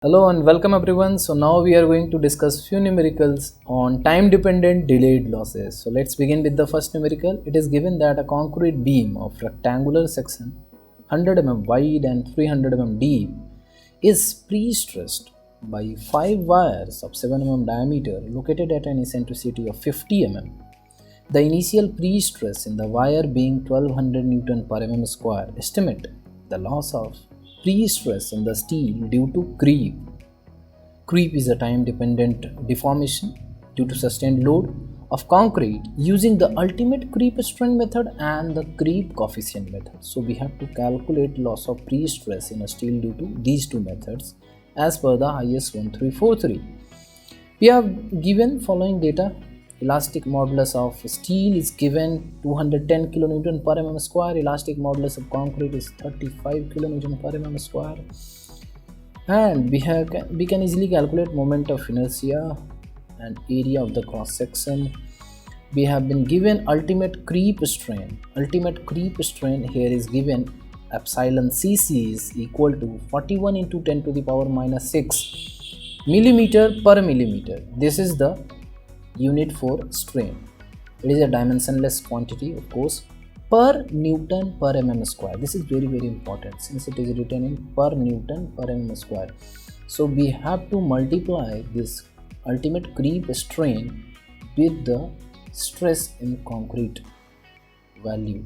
Hello and welcome everyone. So now we are going to discuss few numericals on time dependent delayed losses. So let's begin with the first numerical. It is given that a concrete beam of rectangular section 100 mm wide and 300 mm deep is pre-stressed by 5 wires of 7 mm diameter located at an eccentricity of 50 mm. The initial pre-stress in the wire being 1200 Newton per mm square. Estimate the loss of pre-stress in the steel due to creep. Creep is a time-dependent deformation due to sustained load of concrete using the ultimate creep strength method and the creep coefficient method. So we have to calculate loss of pre-stress in a steel due to these two methods as per the IS 1343. We have given following data. Elastic modulus of steel is given 210 kN per mm square. Elastic modulus of concrete is 35 kN per mm square. And we can easily calculate moment of inertia and area of the cross section. We have been given ultimate creep strain. Ultimate creep strain here is given epsilon cc is equal to 41 into 10 to the power minus 6 millimeter per millimeter. This is the unit for strain. It is a dimensionless quantity, of course, per Newton per mm square. This is very important since it is written in per Newton per mm square. So we have to multiply this ultimate creep strain with the stress in concrete value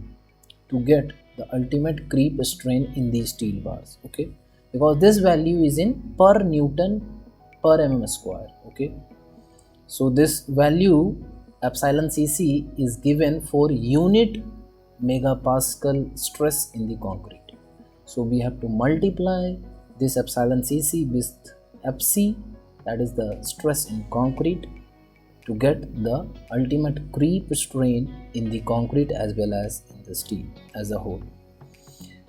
to get the ultimate creep strain in these steel bars. Okay, because this value is in per Newton per mm square. Okay, so this value epsilon cc is given for unit megapascal stress in the concrete. So we have to multiply this epsilon cc with fc, that is the stress in concrete, to get the ultimate creep strain in the concrete as well as in the steel as a whole.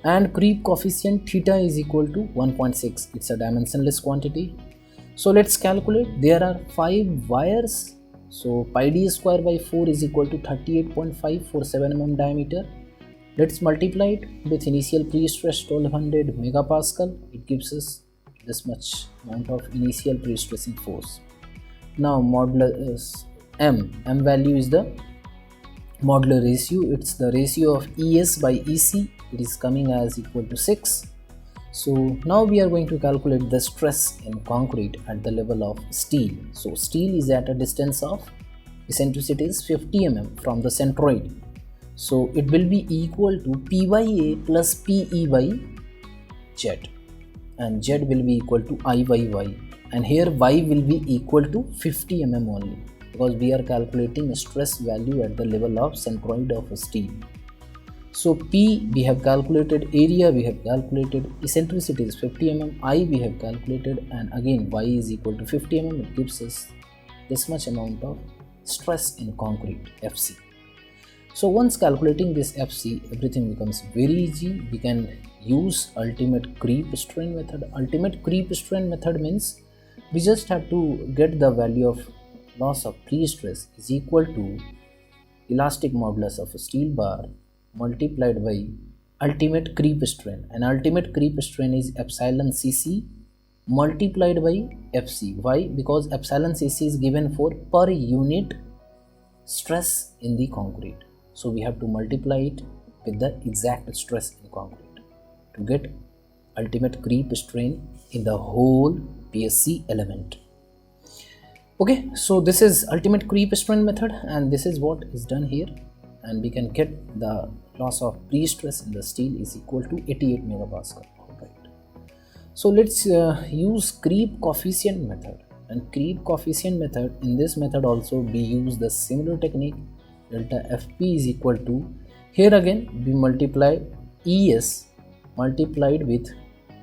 And creep coefficient theta is equal to 1.6. It's a dimensionless quantity. So let's calculate. There are 5 wires. So pi d square by 4 is equal to 38.5 for 7 mm diameter. Let's multiply it with initial pre-stress 1200 megapascal. It gives us this much amount of initial pre-stressing force. Now modulus m value is the modular ratio. It's the ratio of ES by EC. It is coming as equal to 6. So now we are going to calculate the stress in concrete at the level of steel. So steel is at a distance of eccentricity is 50 mm from the centroid. So it will be equal to P by A plus PE by Z, and Z will be equal to I by Y, and here Y will be equal to 50 mm only because we are calculating a stress value at the level of centroid of a steel. So P we have calculated, area we have calculated, eccentricity is 50 mm, I we have calculated, and again Y is equal to 50 mm. It gives us this much amount of stress in concrete, FC. So once calculating this FC, everything becomes very easy. We can use ultimate creep strain method. Ultimate creep strain method means we just have to get the value of loss of pre-stress is equal to elastic modulus of a steel bar multiplied by ultimate creep strain, and ultimate creep strain is epsilon cc multiplied by fc. Why? Because epsilon cc is given for per unit stress in the concrete, so we have to multiply it with the exact stress in concrete to get ultimate creep strain in the whole PSC element. Okay, so this is ultimate creep strain method, and this is what is done here, and we can get the loss of pre-stress in the steel is equal to 88 megapascal. Right. So let's use creep coefficient method, and creep coefficient method, in this method also we use the similar technique. Delta fp is equal to, here again we multiply ES multiplied with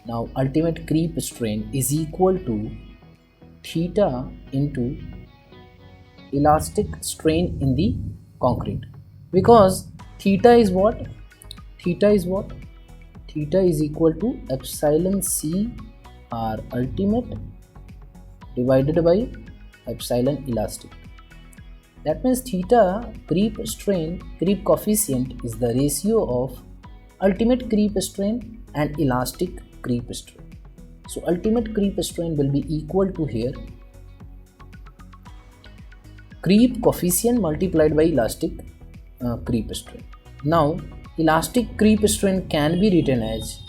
now ultimate creep strain is equal to theta into elastic strain in the concrete, because theta is what? Theta is equal to epsilon c r ultimate divided by epsilon elastic. That means theta creep strain, creep coefficient is the ratio of ultimate creep strain and elastic creep strain. So ultimate creep strain will be equal to here creep coefficient multiplied by elastic creep strain. Now elastic creep strain can be written as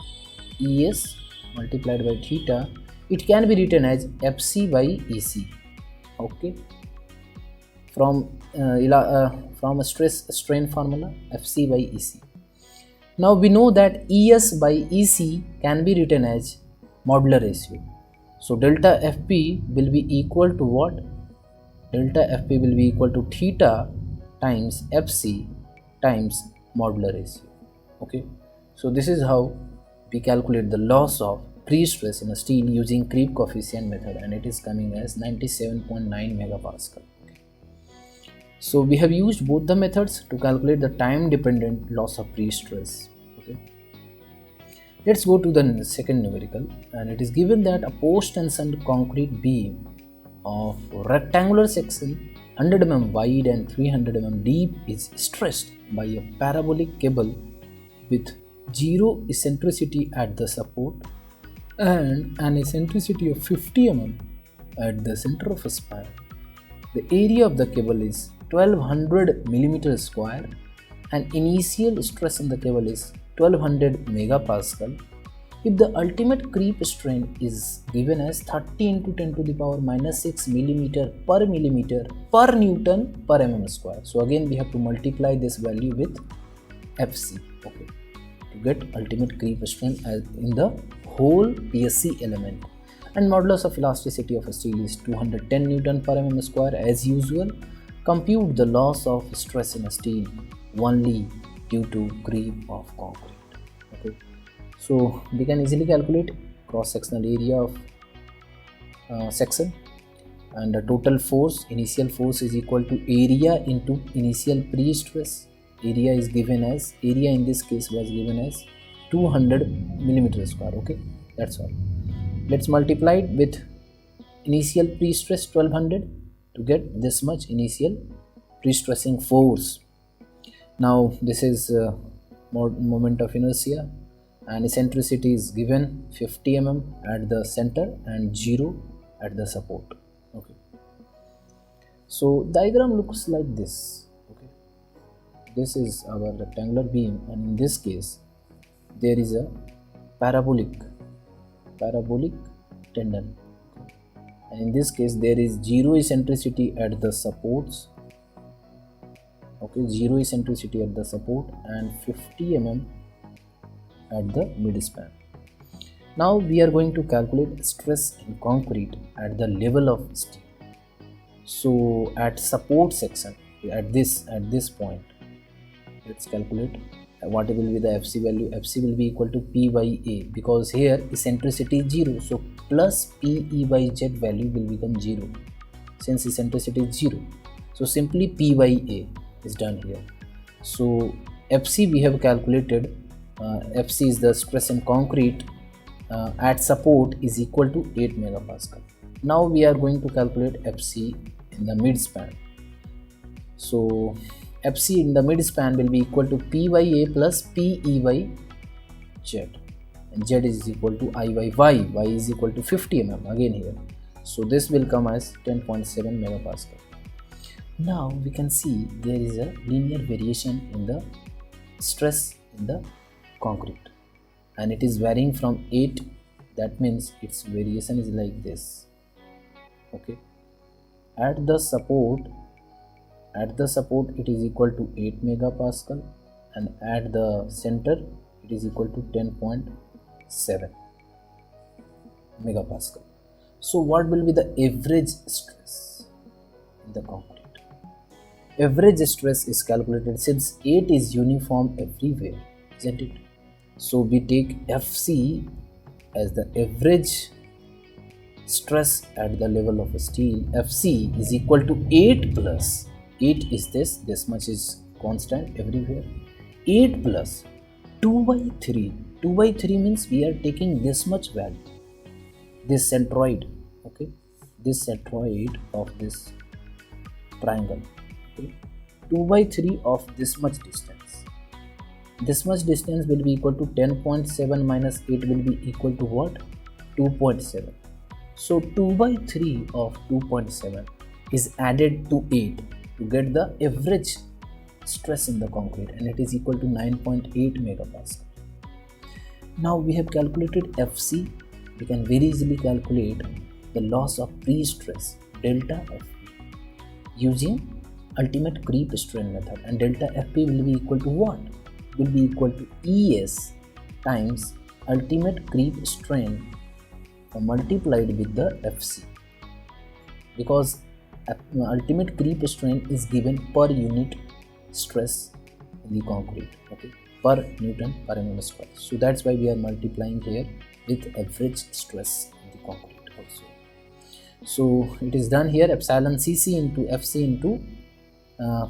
Es multiplied by theta. It can be written as Fc by Ec. Okay, from a stress strain formula Fc by Ec. Now we know that Es by Ec can be written as modular ratio. So delta Fp will be equal to what? Delta Fp will be equal to theta times Fc times modular ratio. Okay, so this is how we calculate the loss of pre-stress in a steel using creep coefficient method, and it is coming as 97.9 megapascal. Okay. So we have used both the methods to calculate the time dependent loss of pre-stress. Okay. Let's go to the second numerical, and it is given that a post-tensioned concrete beam of rectangular section 100 mm wide and 300 mm deep is stressed by a parabolic cable with zero eccentricity at the support and an eccentricity of 50 mm at the center of a span. The area of the cable is 1200 mm square and initial stress in the cable is 1200 megapascal. If the ultimate creep strain is given as 30 into 10 to the power minus 6 millimeter per newton per mm square. So again we have to multiply this value with Fc, okay, to get ultimate creep strain as in the whole PSC element. And modulus of elasticity of a steel is 210 newton per mm square as usual. Compute the loss of stress in a steel only due to creep of concrete. Okay. So we can easily calculate cross-sectional area of section, and the total force, initial force is equal to area into initial pre-stress. Area is given as, area in this case was given as 200 millimeter square. Okay, that's all. Let's multiply it with initial pre-stress 1200 to get this much initial pre-stressing force. Now this is moment of inertia, and eccentricity is given 50 mm at the center and 0 at the support. Okay, so diagram looks like this. Okay, this is our rectangular beam, and in this case there is a parabolic tendon, and in this case there is 0 eccentricity at the supports. Okay, 0 eccentricity at the support and 50 mm at the midspan. Now we are going to calculate stress in concrete at the level of steel. So at support section, at this point, let's calculate what will be the Fc value. Fc will be equal to P by A, because here eccentricity is 0, so plus Pe by Z value will become 0 since eccentricity is 0. So simply P by A is done here. So Fc we have calculated. Fc is the stress in concrete at support is equal to 8 megapascal. Now we are going to calculate Fc in the midspan. So Fc in the midspan will be equal to P by A plus Pe by Z, and Z is equal to I by Y is equal to 50 mm again here. So this will come as 10.7 megapascal. Now we can see there is a linear variation in the stress in the concrete, and it is varying from 8. That means its variation is like this. Okay, at the support it is equal to 8 megapascal, and at the center it is equal to 10.7 megapascal. So what will be the average stress in the concrete? Average stress is calculated since 8 is uniform everywhere, isn't it? So we take Fc as the average stress at the level of a steel. Fc is equal to 8 plus 8 is this much is constant everywhere. 8 plus 2 by 3. 2 by 3 means we are taking this much value. This centroid, okay, this centroid of this triangle. Okay. 2 by 3 of this much distance. This much distance will be equal to 10.7 minus 8 will be equal to what? 2.7. So 2 by 3 of 2.7 is added to 8 to get the average stress in the concrete, and it is equal to 9.8 megapascal. Now we have calculated FC. We can very easily calculate the loss of pre-stress delta FP using ultimate creep strain method, and delta FP will be equal to what? Will be equal to ES times ultimate creep strain multiplied with the FC, because ultimate creep strain is given per unit stress in the concrete, okay, per Newton per mm square. So that's why we are multiplying here with average stress in the concrete also. So it is done here, epsilon cc into fc into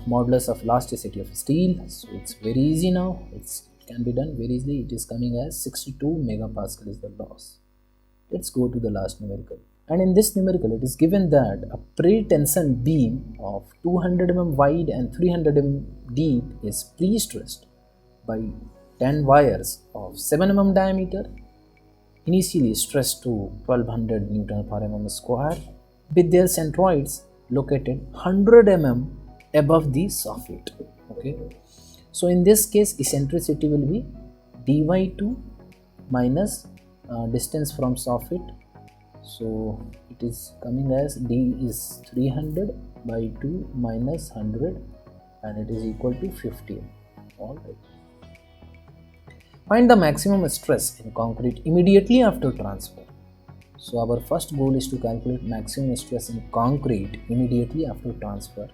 modulus of elasticity of steel. So it's very easy now, it can be done very easily. It is coming as 62 megapascal is the loss. Let's go to the last numerical, and in this numerical it is given that a pre-tension beam of 200 mm wide and 300 mm deep is pre-stressed by 10 wires of 7 mm diameter, initially stressed to 1200 Newton per mm square, with their centroids located 100 mm above the soffit. Okay, so in this case eccentricity will be dy2 minus distance from soffit. So it is coming as d is 300 by 2 minus 100, and it is equal to 15. All right. Find the maximum stress in concrete immediately after transfer. So our first goal is to calculate maximum stress in concrete immediately after transfer,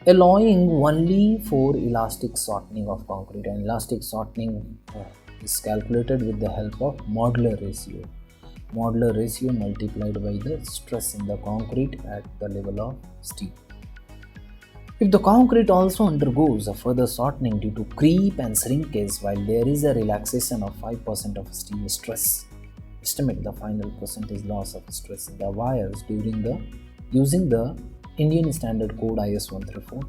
allowing only for elastic shortening of concrete, and elastic shortening is calculated with the help of modular ratio. Modular ratio multiplied by the stress in the concrete at the level of steel. If the concrete also undergoes a further shortening due to creep and shrinkage while there is a relaxation of 5% of steel stress, estimate the final percentage loss of stress in the wires using the Indian Standard Code IS 134.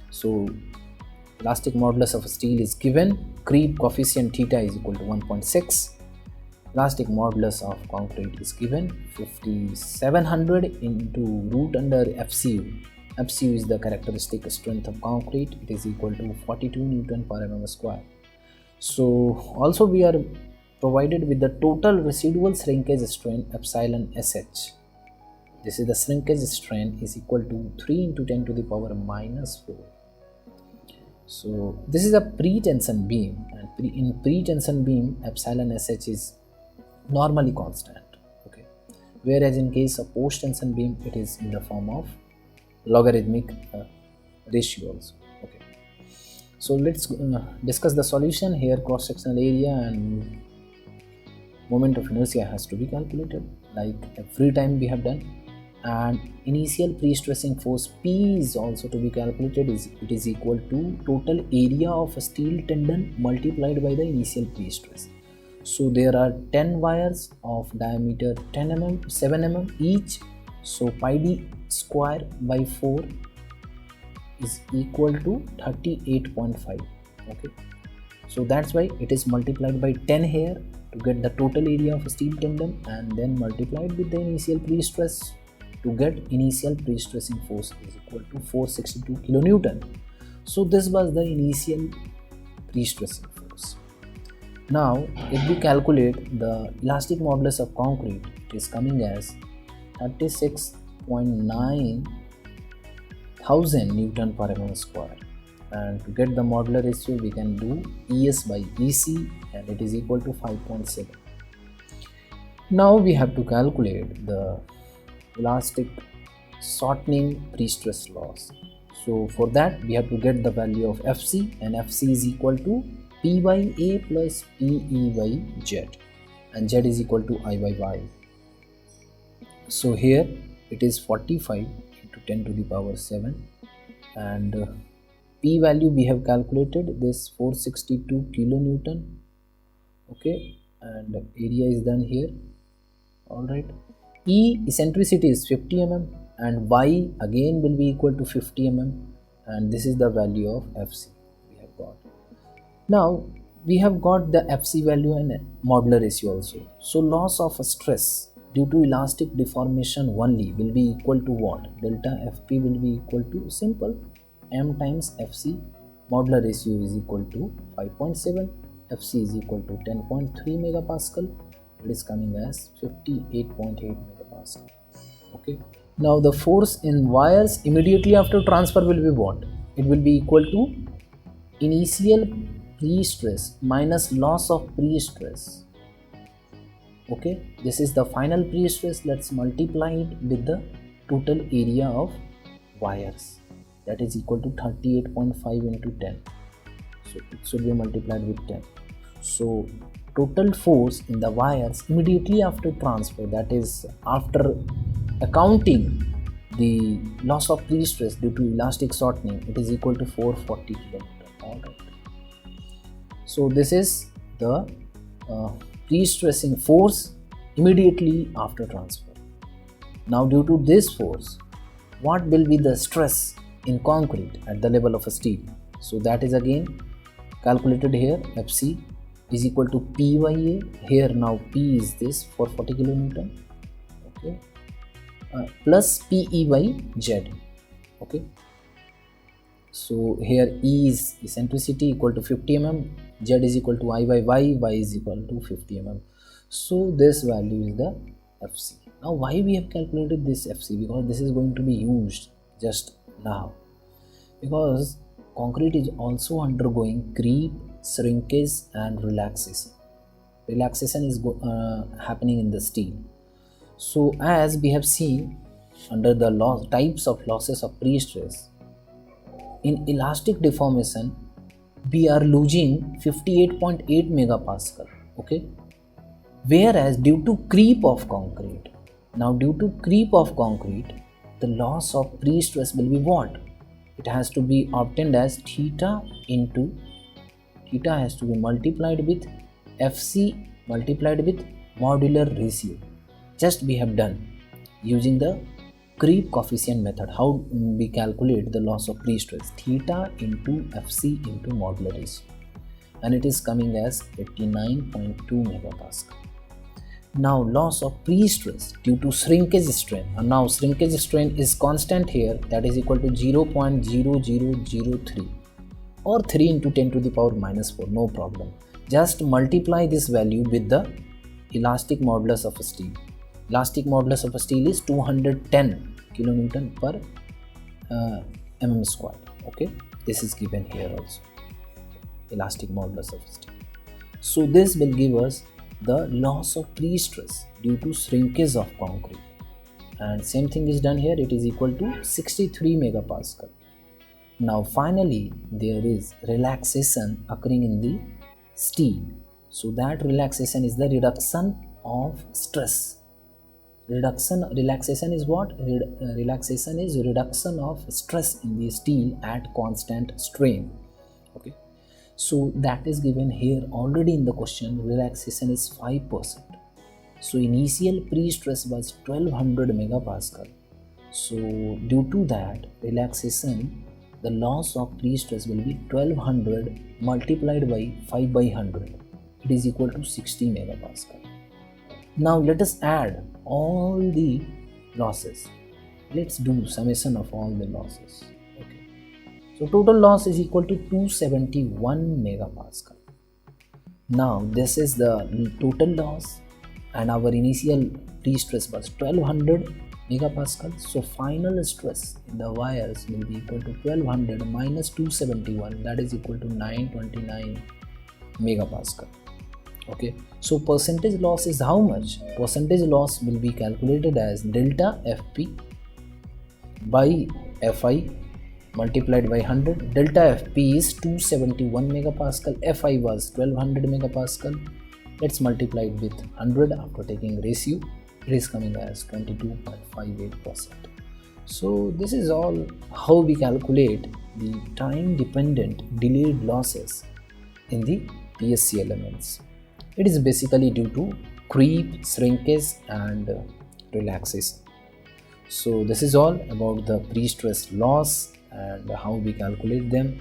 So elastic modulus of steel is given, creep coefficient theta is equal to 1.6, elastic modulus of concrete is given 5700 into root under FCU. FCU is the characteristic strength of concrete, it is equal to 42 Newton per mm square. So also we are provided with the total residual shrinkage strain epsilon SH. This is the shrinkage strain is equal to 3 into 10 to the power minus 4. So this is a pre-tension beam, and in pre-tension beam epsilon SH is normally constant, okay, whereas in case of post-tension beam it is in the form of logarithmic ratio also. Okay, so let's discuss the solution here. Cross-sectional area and moment of inertia has to be calculated like every time we have done, and initial pre-stressing force P is also to be calculated. It is equal to total area of a steel tendon multiplied by the initial pre-stress. So there are 10 wires of diameter 10 mm, 7 mm each, so pi d square by 4 is equal to 38.5. okay, so that's why it is multiplied by 10 here to get the total area of a steel tendon, and then multiplied with the initial pre-stress to get initial pre-stressing force is equal to 462 kilonewton. So this was the initial pre-stressing force. Now if we calculate the elastic modulus of concrete, it is coming as 36.9 thousand Newton per mm square, and to get the modular ratio we can do ES by EC, and it is equal to 5.7. Now we have to calculate the elastic shortening pre-stress loss. So for that we have to get the value of FC, and FC is equal to P by A plus PE by Z, and Z is equal to I by Y. So here it is 45 into 10 to the power 7, and P value we have calculated this 462 kilonewton. Okay, and area is done here. All right, E eccentricity is 50 mm, and Y again will be equal to 50 mm, and this is the value of FC we have got. Now we have got the Fc value and modular ratio also. So loss of stress due to elastic deformation only will be equal to what? Delta Fp will be equal to simple m times Fc. Modular ratio is equal to 5.7. Fc is equal to 10.3 megapascal. It is coming as 58.8 megapascal. Okay. Now the force in wires immediately after transfer will be what? It will be equal to initial pre-stress minus loss of pre-stress. Okay, this is the final pre-stress. Let's multiply it with the total area of wires, that is equal to 38.5 into 10. So it should be multiplied with 10. So total force in the wires immediately after transfer, that is after accounting the loss of pre-stress due to elastic shortening, it is equal to 440 kN. Alright. So this is the pre-stressing force immediately after transfer. Now due to this force, what will be the stress in concrete at the level of a steel? So that is again calculated here. Fc is equal to P by A. Here now P is this 440 kilonewton. Okay. Plus PE by Z. Okay. So here E is eccentricity equal to 50 mm, Z is equal to I by Y is equal to 50 mm. So this value is the Fc. Now why we have calculated this Fc? Because this is going to be used just now. Because concrete is also undergoing creep, shrinkage and relaxation. Relaxation is happening in the steel. So as we have seen under the types of losses of pre-stress, in elastic deformation we are losing 58.8 megapascal. Okay, whereas due to creep of concrete, now due to creep of concrete, the loss of pre-stress will be what? It has to be obtained as theta has to be multiplied with Fc multiplied with modular ratio. Just we have done using the creep coefficient method. How we calculate the loss of pre-stress? Theta into Fc into modular ratio, and it is coming as 89.2 megapascal. Now loss of pre-stress due to shrinkage strain, and now shrinkage strain is constant here, that is equal to 0.0003 or 3 into 10 to the power minus 4, no problem. Just multiply this value with the elastic modulus of steel. Elastic modulus of steel is 210 kilonewton per mm square. Okay, this is given here also, elastic modulus of steel. So this will give us the loss of pre-stress due to shrinkage of concrete, and same thing is done here. It is equal to 63 megapascal. Now finally there is relaxation occurring in the steel. So that relaxation is the reduction of stress. Relaxation is what? Relaxation is reduction of stress in the steel at constant strain. Okay, so that is given here already in the question. Relaxation is 5%. So initial pre-stress was 1200 megapascal. So due to that relaxation, the loss of pre-stress will be 1200 multiplied by 5 by 100. It is equal to 60 megapascal. Now let us add all the losses. Let's do summation of all the losses. Okay. So total loss is equal to 271 megapascal. Now this is the total loss, and our initial pre-stress was 1200 megapascal. So final stress in the wires will be equal to 1200 minus 271, that is equal to 929 megapascal. Okay, so percentage loss is how much? Percentage loss will be calculated as delta Fp by Fi multiplied by 100. Delta Fp is 271 megapascal, Fi was 1200 megapascal. Let's multiply it with 100 after taking ratio. It is coming as 22.58%. So this is all how we calculate the time dependent delayed losses in the PSC elements. It is basically due to creep, shrinkage and relaxation. So this is all about the pre-stress loss and how we calculate them.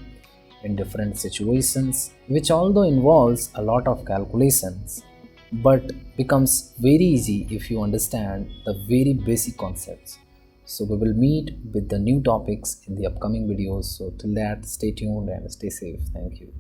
in different situations, which although involves a lot of calculations, but becomes very easy if you understand the very basic concepts. So we will meet with the new topics in the upcoming videos. So till that, stay tuned and stay safe. Thank you.